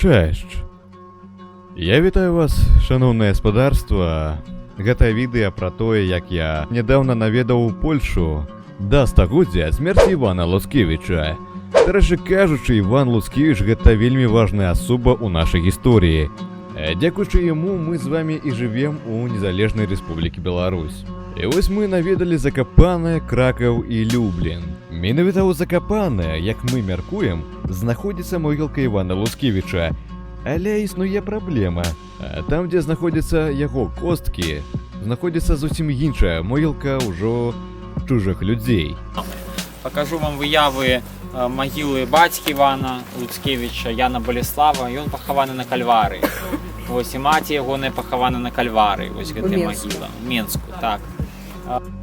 Чэшч! Я вітаю вас, шаноўнае гаспадарства. Гэта відэа пра тое, як я нядаўна наведаў Польшу да стагоддзя смерці Івана Луцкевіча. Дарэчы кажучы, Іван Луцкевіч гэта вельмі важная асоба ў нашай гісторыі. Дзякуючы яму мы з вамі і жывем у незалежнай Рэспублікі Беларусь. І вось мы наведалі Закапанае, Кракаў і Люблін. Менавіта ў Закапанае, як мы мяркуем, знаходзіцца могілка Івана Луцкевіча. Але існуе праблема. Там, дзе знаходзяцца яго косткі, знаходзіцца зусім іншая могілка ўжо чужых людзей. Пакажу вам выявы магілы бацькі Івана Луцкевіча, Яна Болеслава. Ён пахаваны на Кальвары. Вось і маці ягоная пахавана на Кальвары. Вось гэтая магіла. У Менску, так.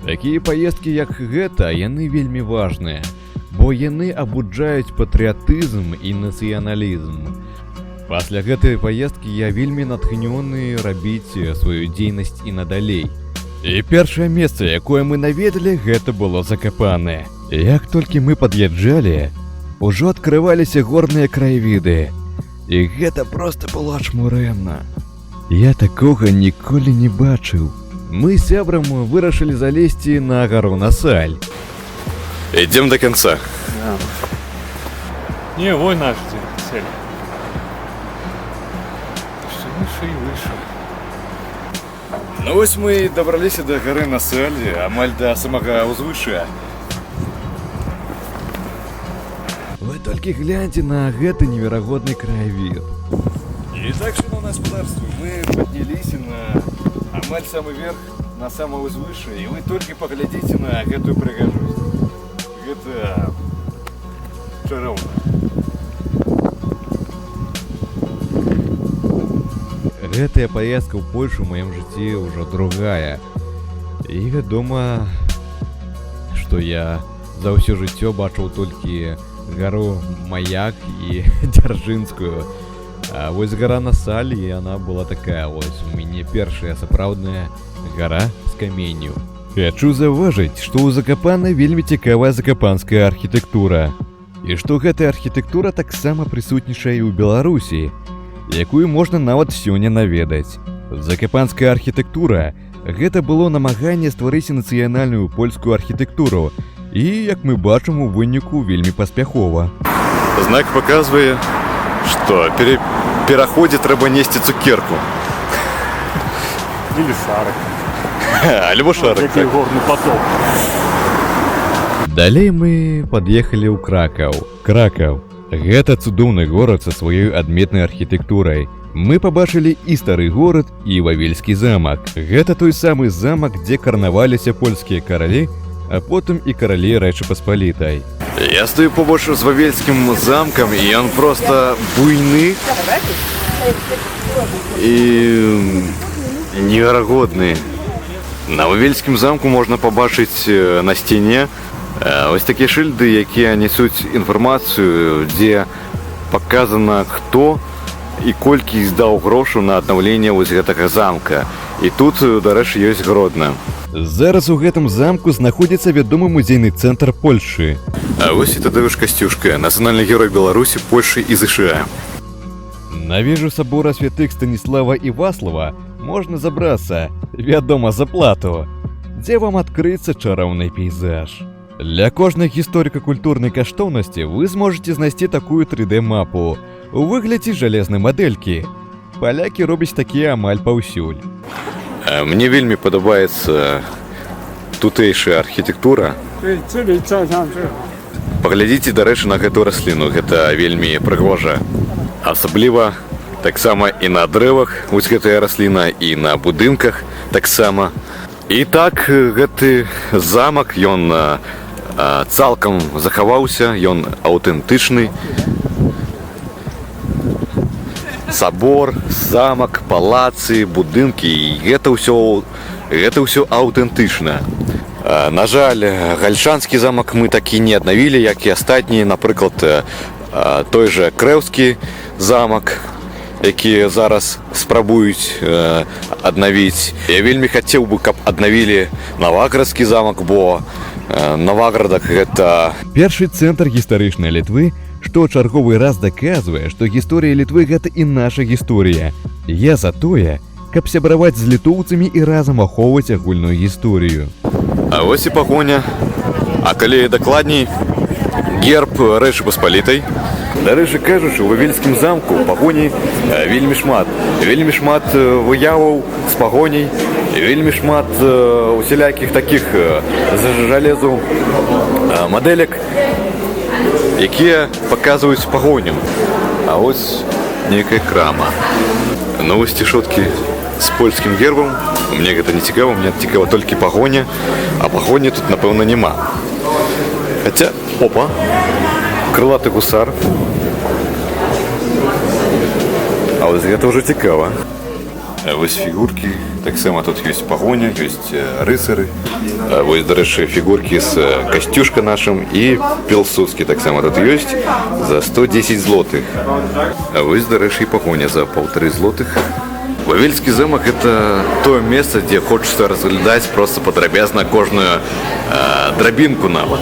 Такія паездкі, як гэта, яны вельмі важныя, бо яны абуджаюць патрыятызм і нацыяналізм. Пасля гэтай паездкі я вельмі натхнёны рабіць сваю дзейнасць і надалей. І першае месца, якое мы наведалі, гэта было Закапанае. Як толькі мы пад'язджалі, ужо адкрываліся горныя краявіды. І гэта проста было чмурэнна. Я такога ніколі не бачыў. Мы с сябрам вырашылі залезці на гару Насаль. Идем до конца. Да. Не, вой наш цель. Все выше и выше. Ну вось мы добраліся до гары Насаль, амаль до самага ўзвышша. Вы толькі гляньте на гэты неверагодны краявід. І так, шановное гаспадарство, мы поднялись на амаль самый верх, на самое ўзвышша, і вы толькі паглядзіце на гэтую прыгажосць. Гэта чароўна. Гэтая паездка ў Польшу ў маім жыцці ўжо другая. І вядома, што я за ўсё жыццё бачыў толькі гару Маяк і Дзяржынскую. А вось гара Насаль, і яна была такая вось у мяне першая сапраўдная гара з каменню. Хачу заўважыць, што ў Закапанай вельмі цікавая закапанская архітэктура. І што гэтая архітэктура таксама прысутнічае ў Беларусі, якую можна нават сёння наведаць. Закапанская архітэктура – гэта было намаганне стварыць нацыянальную польскую архітэктуру, і, як мы бачым, у выніку вельмі паспяхова. Знак паказвае, што пераходзе трэба несці цукерку. Или шарик. Альбо шарик. Який горний поток. Далей мы пад'ехалі ў Кракаў. Кракаў – гэта цудоўны горад са сваёй адметнай архітэктурай. Мы пабачылі і стары горад, і Вавельскі замак. Гэта той самы замак, дзе карнаваліся польскія каралі, а потым і каралі Рэчы Паспалітай. Я стою побач з Вавельскім замкам, і ён проста буйны і неверагодны. На Вавельскім замку можна пабачыць на сцяне ось такія шыльды, якія нясуць інфармацыю, дзе паказана, хто і колькі здаў грошу на аднаўленне вось гэтага замка. І тут, дарэчы, ёсць Гродна. Зараз у гэтым замку знаходзіцца вядомы музейны цэнтр Польшы. А вось і Тадэўш Касцюшка, нацыянальны герой Беларусі, Польшы і ЗША. На вежу сабора святых Станіслава і Васлава можна забрацца, вядома, за плату, дзе вам адкрыецца чароўны пейзаж. Для кожнай гісторыка-культурнай каштоўнасці вы зможаце знайсці такую 3D-мапу у выглядзе жалезнай мадэлькі. Палякі робяць такія амаль паўсюль. Мне вельмі падабаецца тутэйшая архітэктура. Паглядзіце, дарэчы, на гэтую расліну, гэта вельмі прыгожа. Асабліва таксама і на дрэвах вось гэтая расліна, і на будынках таксама. І так гэты замак, ён цалкам захаваўся, ён аўтэнтычны. Сабор, замак, палацы, будынкі, і гэта ўсё аўтэнтычна. На жаль, Гальшанскі замак мы такі не аднавілі, як і астатнія, напрыклад, той жа Крэўскі замак, які зараз спрабуюць аднавіць. Я вельмі хацеў бы, каб аднавілі Наваградскі замак, бо Наваградак гэта першы цэнтр гістарычнай Літвы што чарговы раз даказвае, што гісторыя Літвы гэта і наша гісторыя. Я за тое, каб сябраваць з літоўцамі і разам ахоўваць агульную гісторыю. А вось і пагоня. А калі дакладней, герб Рэчы Паспалітай. Дарэчы кажучы, у Вавельскім замку пагоней вельмі шмат. Вельмі шмат выяваў з пагоняй, вельмі шмат усялякіх такіх з жалезу мадэлек, якія паказваюць пагоню. А вось нейкая крама. Ну вось цішоткі з польскім гербам. Мне гэта не цікава, мне цікава толькі пагоня, а пагоні тут, напэўна, няма. Хаця, опа, крылаты гусар. А вось гэта ўжо цікава. Вось фігуркі, таксама тут ёсць пагоня, ёсць рыцары. Вось, дарэчы, фігуркі з Касцюшка нашым і Пілсудскі таксама тут ёсць за 110 злотых. А вось, дарэчы, і пагоня за 1,5 злотых. Вавельскі замак – это тое месца, дзе хочацца разглядаць проста падрабязна кожную драбінку нават.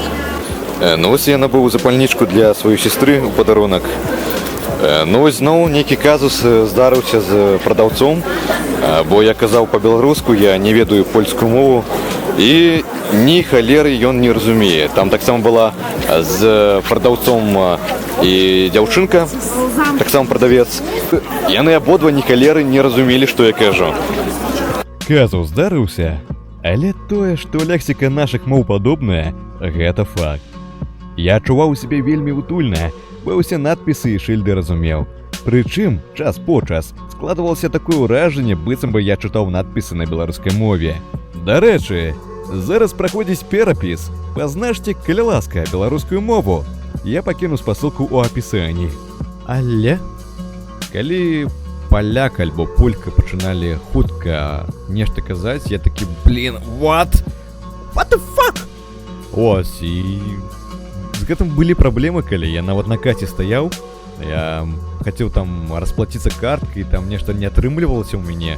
Ну вось я набыў запальнічку для сваёй сестры ў падарунак. Ну вось зноў нейкі казус здарыўся з прадаўцом, бо я казаў па-беларуску, я не ведаю польскую мову і ні халеры ён не разумее. Там таксама была з прадаўцом і дзяўчынка, таксама прадавец. Яны абодва ні халеры не разумелі, што я кажу. Казус здарыўся, але тое, што лексіка нашых моў падобная, гэта факт. Я адчуваў сябе вельмі утульна, бо ўсе надпісы і шыльды разумеў. Прычым, час по час складвалася такое ўражанне, быццам бы я чытаў надпісы на беларускай мове. Дарэчы, зараз праходзіць перапіс. Пазнажце, калі ласка, беларускую мову. Я пакіну спасылку ў апісанні. Але калі паляк альбо полька пачыналі хутка нешта казаць, я такі, what? What the fuck? Ось, і з гэтым былі праблемы, калі я нават на каце стаяў. Я хацеў там расплаціцца карткай, там нешта не атрымлівалася ў мяне.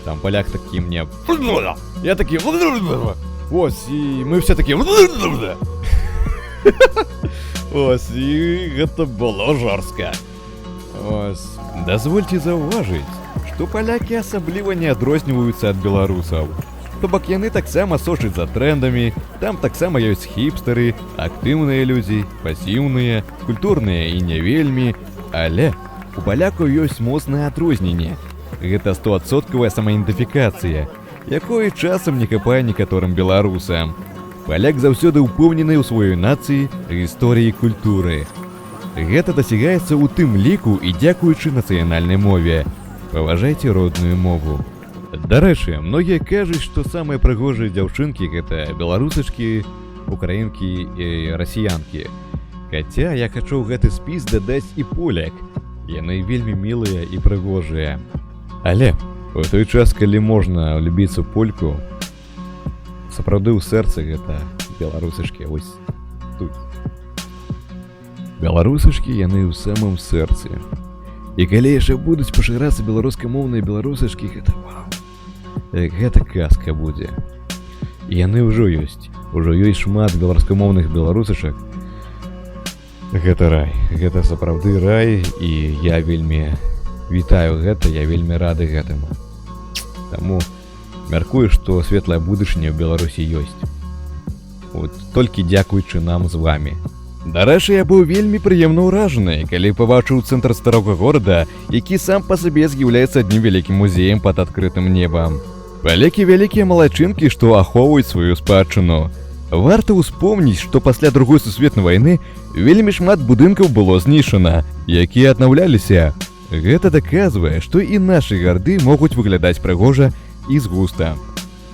Там паляк такі мне... Я такі... Ось, і мы все такі... Ось, і гэта было жорстка. Ось, дазвольце заўважыць, што палякі асабліва не адрозніваюцца ад беларусаў. То бок яны таксама сочаць за трендамі, там таксама ёсць хіпстары, актыўныя людзі, пасіўныя, культурныя і не вельмі, але у палякаў ёсць моцнае адрозненне. Гэта 100% самаідэнтыфікацыя, якой часам не хапае некаторым беларусам. Паляк заўсёды ўпэўнены ў сваёй нацыі, гісторыі і культуры. Гэта дасягаецца ў тым ліку і дзякуючы нацыянальнай мове. Паважайце родную мову. Дарэчы, многія кажуць, што самыя прыгожыя дзяўчынкі гэта беларусачкі, украінкі і расіянкі. Хаця я хачу ў гэты спіс дадаць і поляк. Яны вельмі мілыя і прыгожыя. Але у той час, калі можна влюбіцца ў польку, сапраўды ў сэрцы гэта беларусачкі вось тут. Беларусачкі яны ў самым сэрцы. І калі яшчэ будуць пашырацца беларускамоўныя беларусачкі, гэта вау. Гэта казка будзе. І яны ўжо ёсць. Ужо ёсць шмат беларускамоўных беларусачак. Гэта рай. Гэта сапраўды рай, і я вельмі вітаю гэта, я вельмі рады гэтаму. Таму мяркую, што светлая будучыня ў Беларусі ёсць. От толькі дзякуючы нам з вамі. Дарэчы, я быў вельмі прыемна ўражаны, калі пабачыў цэнтр старога горада, які сам па сабе з'яўляецца аднім вялікім музеем пад адкрытым небам. Палякі вялікія малайчынкі, што ахоўваюць сваю спадчыну. Варта ўспомніць, што пасля Другой сусветнай вайны вельмі шмат будынкаў было знішчана, якія аднаўляліся. Гэта даказвае, што і нашы гарды могуць выглядаць прыгожа і з густа.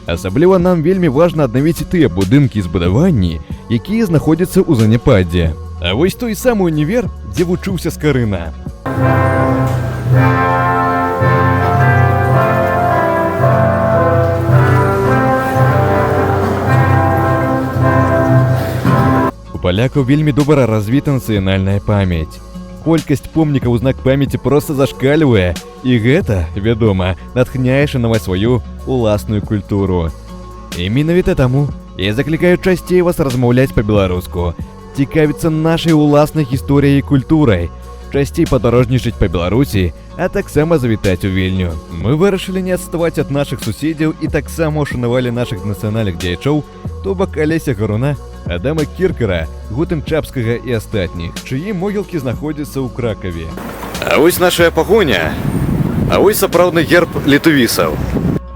Асабліва нам вельмі важна аднавіць тыя будынкі і збудаванні, якія знаходзяцца ў заняпадзе. А вось той самы універ, дзе вучыўся Скарына. У палякаў вельмі добра развіта нацыянальная памяць. Колькасць помнікаў у знак памяці проста зашкальвае, і гэта, вядома, натхняе шанаваць сваю уласную культуру. І менавіта таму я заклікаю часцей вас размаўляць па-беларуску. цікавіцца нашай уласнай гісторыяй і культурай, часцей падарожнічаць па Беларусі, а таксама завітаць у Вільню. Мы вырашылі не адставаць ад нашых суседзяў і таксама ушанавалі нашых нацыянальных дзеячоў, то бок Алеся Гаруна, Адама Кіркера, Гутен Чапскага і астатніх, чыі могілкі знаходзяцца ў Кракаве. А вось наша пагоня, а вось сапраўдны герб літувісаў.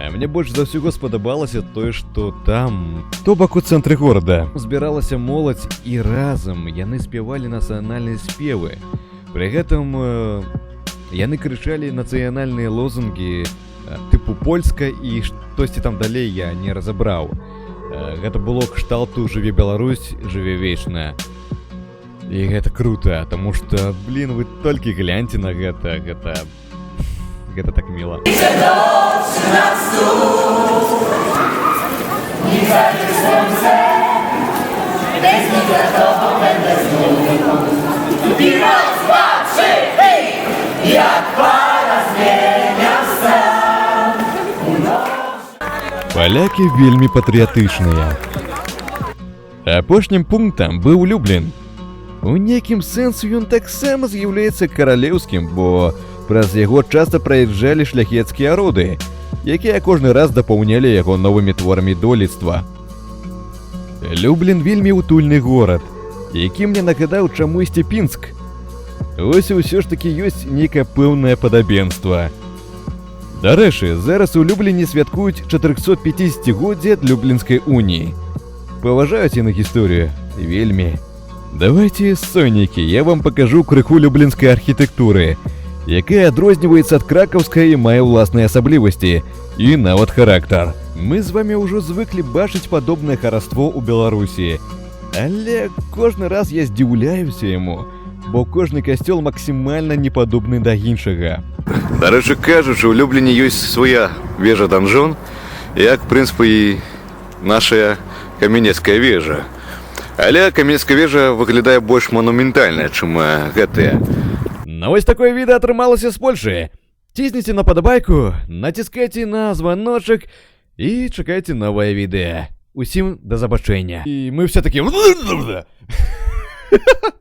А мне больш за ўсяго спадабалася тое, што там, то бок у цэнтры горада, збіралася моладзь і разам яны спявалі нацыянальныя спевы. Пры гэтым яны крычалі нацыянальныя лозунгі тыпу польска і штосьці там далей я не разабраў. Гэта было кшталту «Жыве Беларусь, жыве вечна». І гэта круто, таму што, блін, вы толькі гляньце на гэта, гэта так міла. Палякі вельмі патрыятычныя. Апошнім пунктам быў Люблін. У нейкім сэнсе ён таксама з'яўляецца каралеўскім, бо праз яго часта праязджалі шляхецкія роды, якія кожны раз дапаўнялі яго новымі творамі дойлідства. Люблін вельмі утульны горад, які мне нагадаў чамусьці Пінск. Вось і ўсё ж такі ёсць нейкае пэўнае падабенства. Дарэчы, зараз у Любліні святкуюць 450-годдзе ад Люблінскай уніі. Паважаюць яны гісторыю? Вельмі. Давайте, соннікі, я вам пакажу крыху люблінскай архітэктуры, якая адрозніваецца ад кракаўскай і мае ўласныя асаблівасці і нават характар. Мы з вамі ўжо звыклі бачыць падобнае хараство ў Беларусі, але кожны раз я здзіўляюся яму, бо кожны касцёл максімальна не падобны да іншага. Дарэчы кажучы, у Любліні ёсць свая вежа-данжон, як, в прынцыпе, і наша каменецкая вежа. Але каменецкая вежа выглядае больш манументальна, чым гэтыя. Ну вось такое відэа атрымалася з Польшы. Цісніце на падабайку, націскайце на званочак і чакайце новае відэа. Усім да забачэння. І мы все такі...